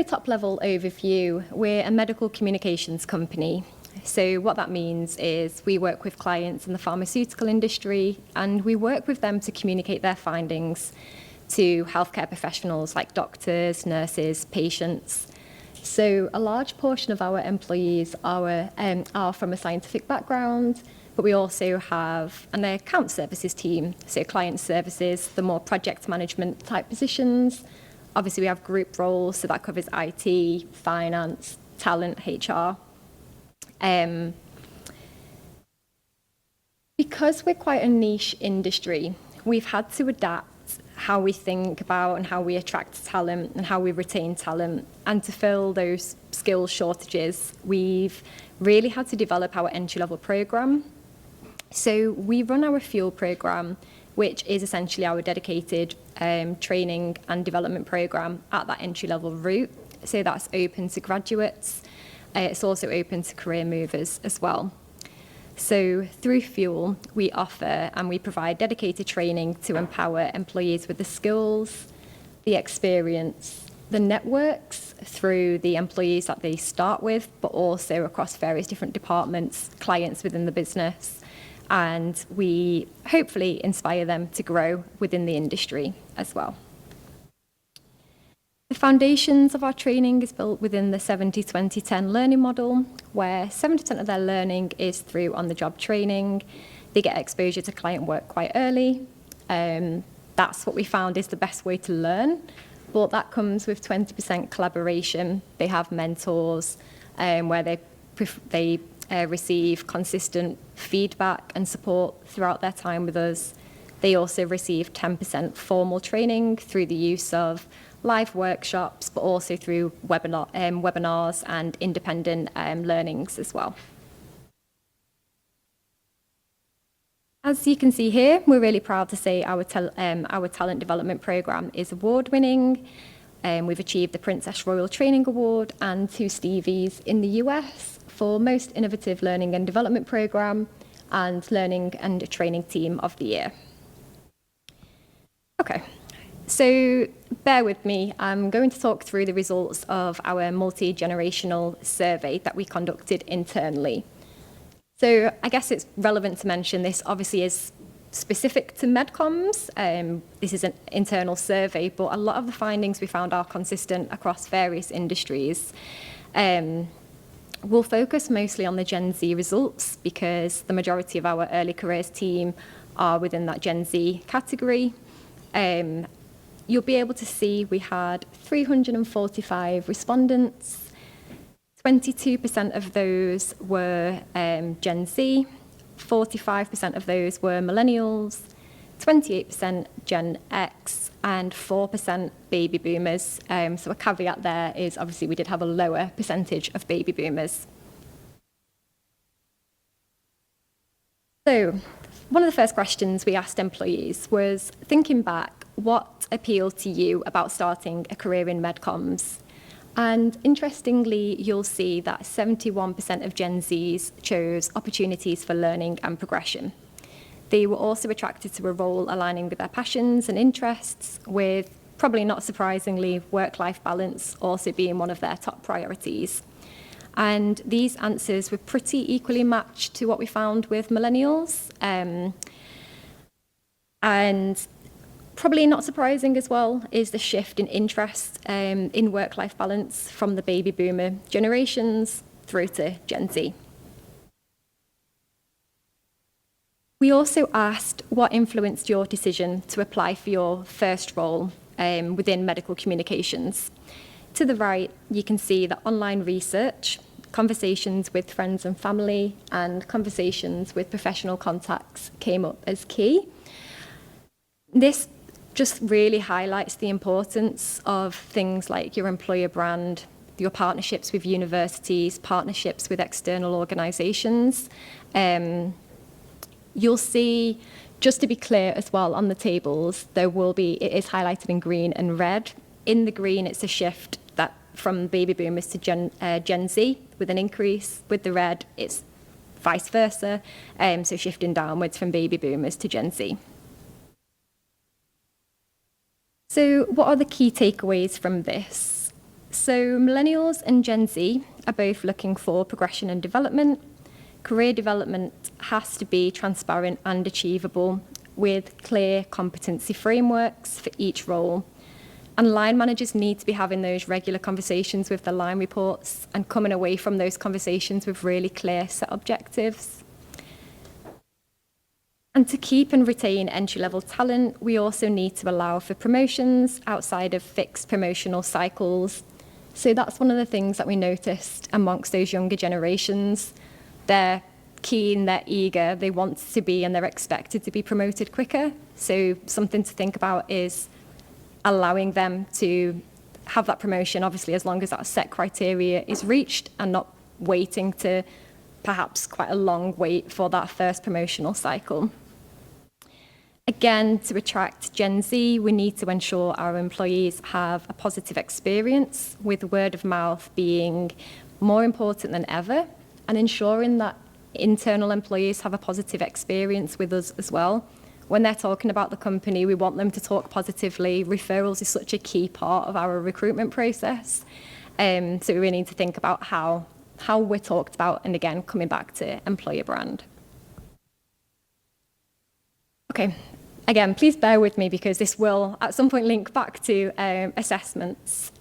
top-level overview, we're a medical communications company. So what that means is we work with clients in the pharmaceutical industry, and we work with them to communicate their findings to healthcare professionals like doctors, nurses, patients. So a large portion of our employees are from a scientific background, but we also have an account services team, so client services, the more project management type positions. Obviously, we have group roles, so that covers IT, finance, talent, HR. Because we're quite a niche industry, we've had to adapt how we think about and how we attract talent and how we retain talent. And to fill those skills shortages, we've really had to develop our entry-level program. So we run our Fuel program, which is essentially our dedicated training and development program at that entry-level route. So that's open to graduates. It's also open to career movers as well. So through Fuel, we offer and we provide dedicated training to empower employees with the skills, the experience, the networks through the employees that they start with, but also across various different departments, clients within the business. And we hopefully inspire them to grow within the industry as well. The foundations of our training is built within the 70-20-10 learning model, where 70% of their learning is through on-the-job training. They get exposure to client work quite early. That's what we found is the best way to learn, but that comes with 20% collaboration. They have mentors where they receive consistent feedback and support throughout their time with us. They also receive 10% formal training through the use of live workshops, but also through webinars and independent learnings as well. As you can see here, we're really proud to say our talent development program is award-winning. We've achieved the Princess Royal Training Award and 2 Stevies in the US for Most Innovative Learning and Development Program and Learning and Training Team of the Year. Okay. So bear with me, I'm going to talk through the results of our multi-generational survey that we conducted internally. So I guess it's relevant to mention this obviously is specific to medcoms. This is an internal survey, but a lot of the findings we found are consistent across various industries. We'll focus mostly on the Gen Z results because the majority of our early careers team are within that Gen Z category. You'll be able to see we had 345 respondents. 22% of those were Gen Z, 45% of those were millennials, 28% Gen X, and 4% baby boomers. So a caveat there is obviously we did have a lower percentage of baby boomers. So one of the first questions we asked employees was, thinking back, what appealed to you about starting a career in medcoms? And interestingly, you'll see that 71% of Gen Zs chose opportunities for learning and progression. They were also attracted to a role aligning with their passions and interests, with, probably not surprisingly, work-life balance also being one of their top priorities. And these answers were pretty equally matched to what we found with millennials. And probably not surprising as well is the shift in interest in work-life balance from the baby boomer generations through to Gen Z. We also asked what influenced your decision to apply for your first role within medical communications. To the right, you can see that online research, conversations with friends and family, and conversations with professional contacts came up as key. This just really highlights the importance of things like your employer brand, your partnerships with universities, partnerships with external organisations. You'll see, just to be clear as well, on the tables, it is highlighted in green and red. In the green, it's a shift that from baby boomers to Gen Z with an increase. With the red, it's vice versa, so shifting downwards from baby boomers to Gen Z. So what are the key takeaways from this? So millennials and Gen Z are both looking for progression and development. Career development has to be transparent and achievable with clear competency frameworks for each role. And line managers need to be having those regular conversations with the line reports and coming away from those conversations with really clear set objectives. And to keep and retain entry-level talent, we also need to allow for promotions outside of fixed promotional cycles. So that's one of the things that we noticed amongst those younger generations. They're keen, they're eager, they want to be, and they're expected to be promoted quicker. So something to think about is allowing them to have that promotion, obviously, as long as that set criteria is reached, and not waiting to perhaps quite a long wait for that first promotional cycle. Again, to attract Gen Z, we need to ensure our employees have a positive experience, with word of mouth being more important than ever, and ensuring that internal employees have a positive experience with us as well. When they're talking about the company, we want them to talk positively. Referrals is such a key part of our recruitment process. So we really need to think about how we're talked about, and again, coming back to employer brand. Okay, again, please bear with me because this will at some point link back to assessments.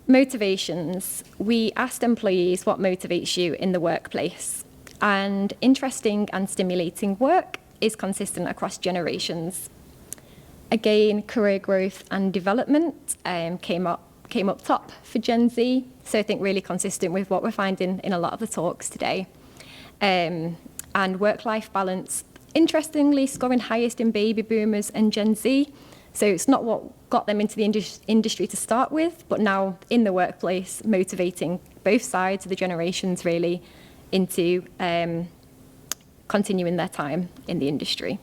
Motivations. We asked employees what motivates you in the workplace, and interesting and stimulating work is consistent across generations. Again, career growth and development came up top for Gen Z, so I think really consistent with what we're finding in a lot of the talks today. And work-life balance, interestingly, scoring highest in baby boomers and Gen Z. So it's not what got them into the industry to start with, but now in the workplace, motivating both sides of the generations really into continuing their time in the industry.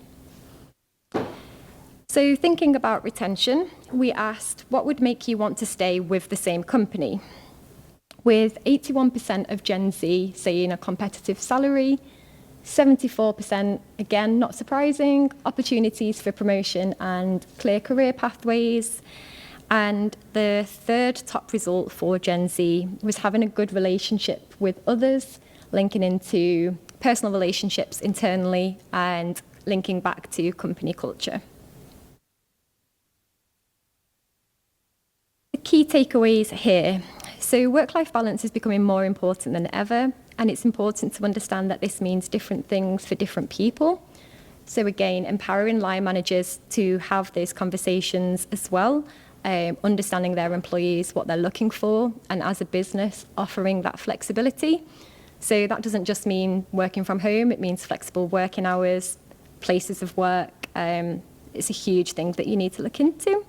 So thinking about retention, we asked what would make you want to stay with the same company, with 81% of Gen Z saying a competitive salary, 74%, again, not surprising, opportunities for promotion and clear career pathways. And the third top result for Gen Z was having a good relationship with others, linking into personal relationships internally and linking back to company culture. The key takeaways here. So work-life balance is becoming more important than ever, and it's important to understand that this means different things for different people. So again, empowering line managers to have those conversations as well, understanding their employees, what they're looking for, and as a business, offering that flexibility. So that doesn't just mean working from home, it means flexible working hours, places of work. It's a huge thing that you need to look into.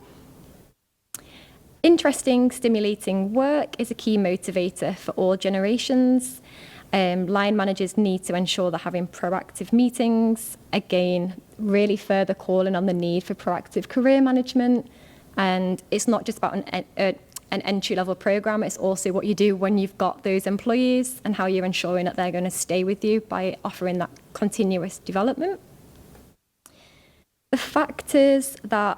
Interesting, stimulating work is a key motivator for all generations. Line managers need to ensure they're having proactive meetings. Again, really further calling on the need for proactive career management. And it's not just about an entry-level program, it's also what you do when you've got those employees and how you're ensuring that they're going to stay with you by offering that continuous development. The factors that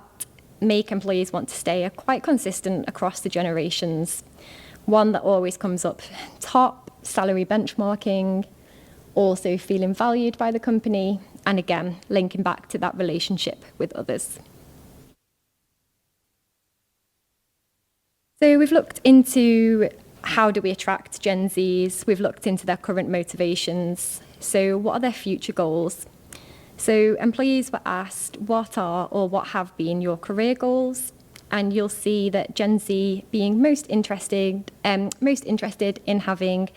make employees want to stay are quite consistent across the generations. One that always comes up top, salary benchmarking, also feeling valued by the company, and again, linking back to that relationship with others. So we've looked into how do we attract Gen Zs, we've looked into their current motivations. So what are their future goals? So employees were asked what are or what have been your career goals, and you'll see that Gen Z being most interested in having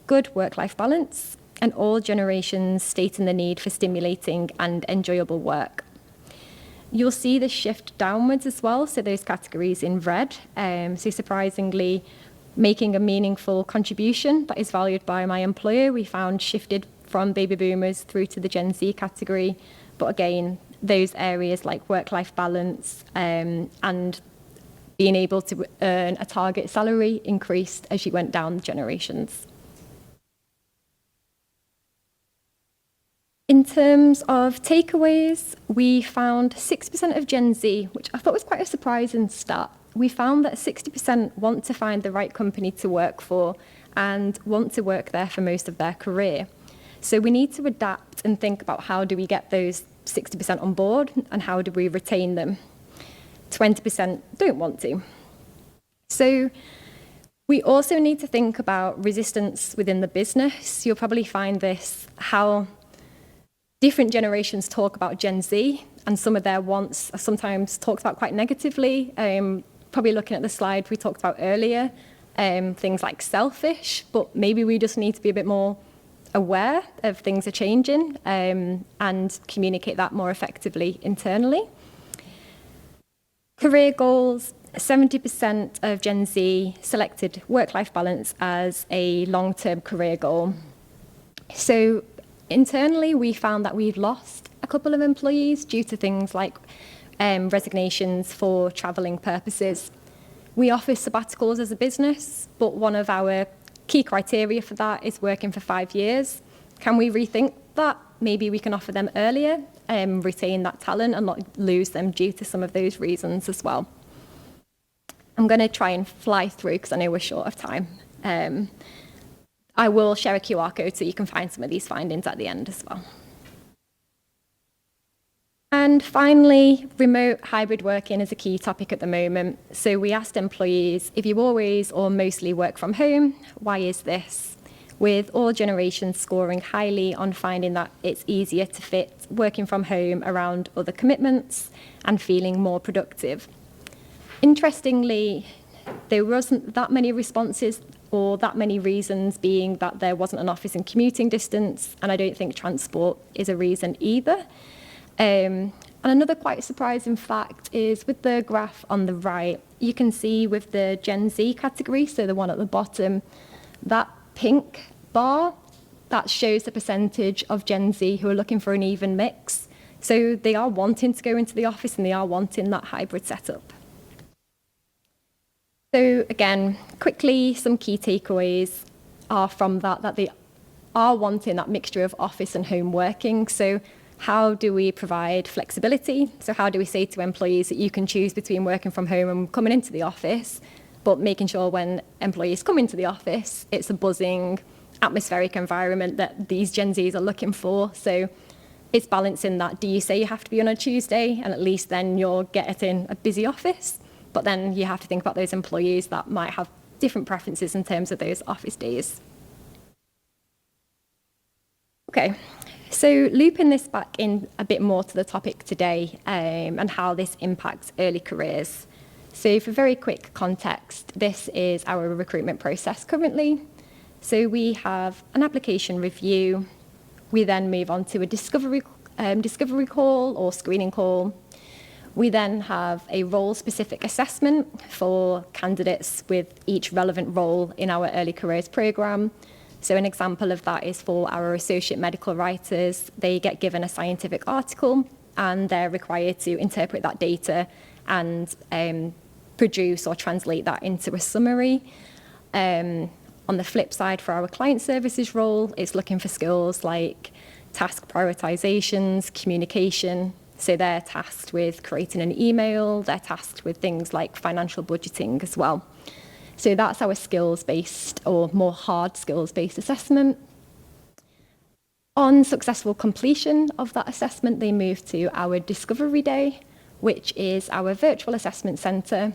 good work-life balance, and all generations stating the need for stimulating and enjoyable work. You'll see the shift downwards as well, so those categories in red. So surprisingly, making a meaningful contribution that is valued by my employer, we found shifted from baby boomers through to the Gen Z category. But again, those areas like work-life balance and being able to earn a target salary increased as you went down the generations. In terms of takeaways, we found 6% of Gen Z, which I thought was quite a surprising stat, we found that 60% want to find the right company to work for and want to work there for most of their career. So we need to adapt and think about how do we get those 60% on board and how do we retain them. 20% don't want to. So we also need to think about resistance within the business. You'll probably find this, how different generations talk about Gen Z, and some of their wants are sometimes talked about quite negatively. Probably looking at the slide we talked about earlier, things like selfish, but maybe we just need to be a bit more aware of things are changing and communicate that more effectively internally. Career goals, 70% of Gen Z selected work-life balance as a long-term career goal. So internally, we found that we've lost a couple of employees due to things like resignations for travelling purposes. We offer sabbaticals as a business, but one of our key criteria for that is working for 5 years. Can we rethink that? Maybe we can offer them earlier, retain that talent and not lose them due to some of those reasons as well. I'm going to try and fly through because I know we're short of time. I will share a QR code so you can find some of these findings at the end as well. And finally, remote hybrid working is a key topic at the moment. So we asked employees, if you always or mostly work from home, why is this? With all generations scoring highly on finding that it's easier to fit working from home around other commitments and feeling more productive. Interestingly, there wasn't that many responses or that many reasons, being that there wasn't an office in commuting distance, and I don't think transport is a reason either. And another quite surprising fact is with the graph on the right, you can see with the Gen Z category, so the one at the bottom, that pink bar, that shows the percentage of Gen Z who are looking for an even mix. So they are wanting to go into the office and they are wanting that hybrid setup. So again, quickly, some key takeaways are from that they are wanting that mixture of office and home working. So how do we provide flexibility? So how do we say to employees that you can choose between working from home and coming into the office, but making sure when employees come into the office, it's a buzzing, atmospheric environment that these Gen Zs are looking for. So it's balancing that. Do you say you have to be on a Tuesday and at least then you're getting a busy office? But then you have to think about those employees that might have different preferences in terms of those office days. Okay, so looping this back in a bit more to the topic today and how this impacts early careers. So for very quick context, this is our recruitment process currently. So we have an application review. We then move on to a discovery call or screening call. We then have a role-specific assessment for candidates with each relevant role in our early careers program. So an example of that is for our associate medical writers. They get given a scientific article and they're required to interpret that data and produce or translate that into a summary. On the flip side, for our client services role, it's looking for skills like task prioritizations, communication. So they're tasked with creating an email, they're tasked with things like financial budgeting as well. So that's our skills-based or more hard skills-based assessment. On successful completion of that assessment, they move to our Discovery Day, which is our virtual assessment centre.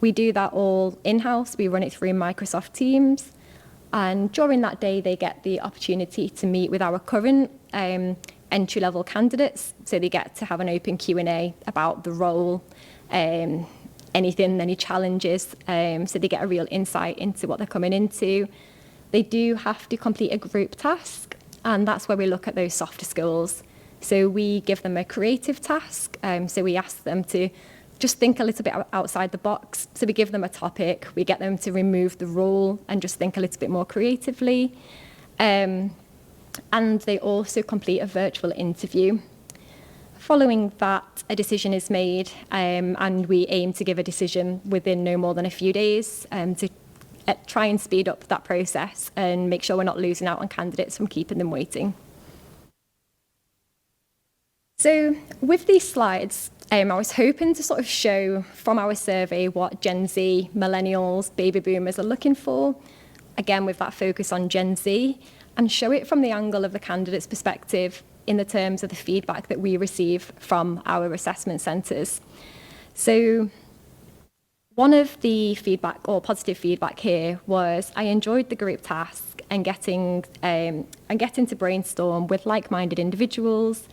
We do that all in-house. We run it through Microsoft Teams. And during that day, they get the opportunity to meet with our current entry-level candidates. So they get to have an open Q&A about the role, any challenges. So they get a real insight into what they're coming into. They do have to complete a group task, and that's where we look at those softer skills. So we give them a creative task. So we ask them to just think a little bit outside the box. So we give them a topic, we get them to remove the role and just think a little bit more creatively. And they also complete a virtual interview. Following that, a decision is made, and we aim to give a decision within no more than a few days to try and speed up that process and make sure we're not losing out on candidates from keeping them waiting. So with these slides, I was hoping to sort of show from our survey what Gen Z, millennials, baby boomers are looking for, again with that focus on Gen Z, and show it from the angle of the candidate's perspective in the terms of the feedback that we receive from our assessment centres. So one of the feedback or positive feedback here was I enjoyed the group task and getting to brainstorm with like-minded individuals.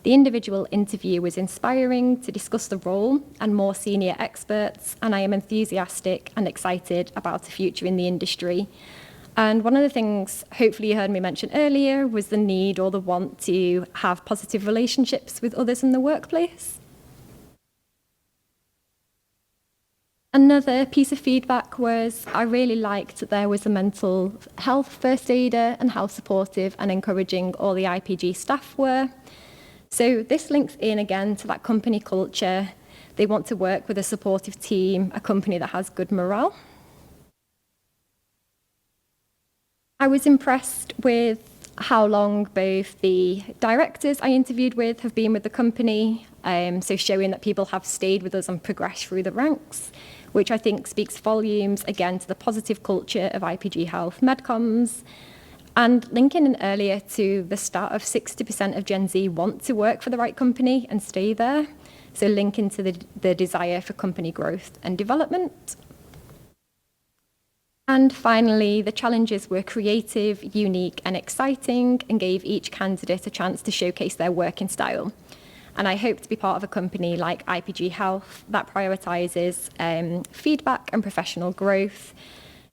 The individual interview was inspiring to discuss the role and more senior experts, and I am enthusiastic and excited about the future in the industry. And one of the things, hopefully you heard me mention earlier, was the need or the want to have positive relationships with others in the workplace. Another piece of feedback was I really liked that there was a mental health first aider and how supportive and encouraging all the IPG staff were. So this links in again to that company culture. They want to work with a supportive team, a company that has good morale. I was impressed with how long both the directors I interviewed with have been with the company, so showing that people have stayed with us and progressed through the ranks, which I think speaks volumes, again, to the positive culture of IPG Health Medcoms. And linking in earlier to the start of 60% of Gen Z want to work for the right company and stay there. So linking to the desire for company growth and development. And finally, the challenges were creative, unique and exciting and gave each candidate a chance to showcase their working style. And I hope to be part of a company like IPG Health that prioritises feedback and professional growth.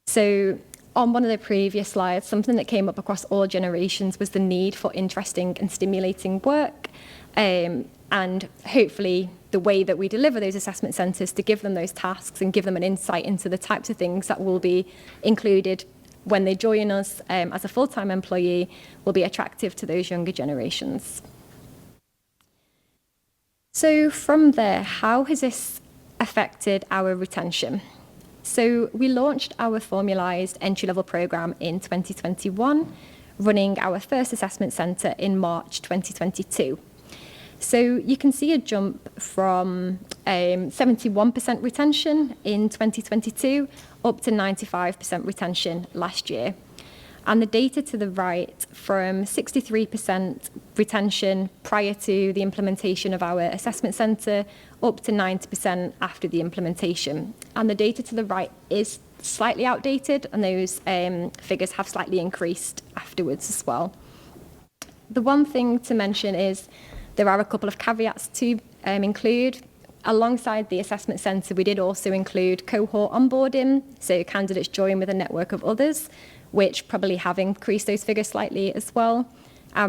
So on one of the previous slides, something that came up across all generations was the need for interesting and stimulating work. And hopefully the way that we deliver those assessment centres to give them those tasks and give them an insight into the types of things that will be included when they join us as a full-time employee will be attractive to those younger generations. So from there, how has this affected our retention? So we launched our formalised entry-level programme in 2021, running our first assessment centre in March 2022. So you can see a jump from 71% retention in 2022 up to 95% retention last year. And the data to the right from 63% retention prior to the implementation of our assessment centre up to 90% after the implementation. And the data to the right is slightly outdated and those figures have slightly increased afterwards as well. The one thing to mention is there are a couple of caveats to include. Alongside the assessment centre, we did also include cohort onboarding, so candidates join with a network of others, which probably have increased those figures slightly as well.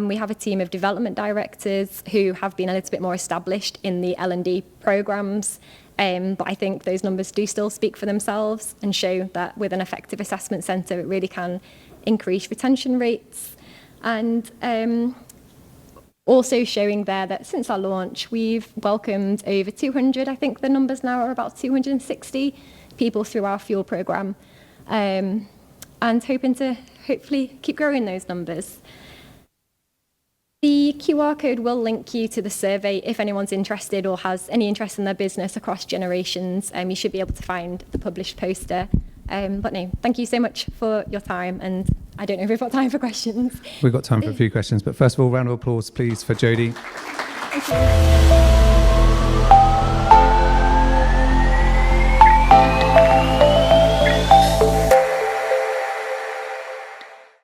We have a team of development directors who have been a little bit more established in the L&D programmes, but I think those numbers do still speak for themselves and show that with an effective assessment centre, it really can increase retention rates. And also showing there that since our launch, we've welcomed over 200, I think the numbers now are about 260 people through our Fuel programme, and hoping to hopefully keep growing those numbers. The QR code will link you to the survey if anyone's interested or has any interest in their business across generations. You should be able to find the published poster. But no, thank you so much for your time, and I don't know if we've got time for questions. We've got time for a few questions, but first of all, round of applause, please, for Jodie. Thank you.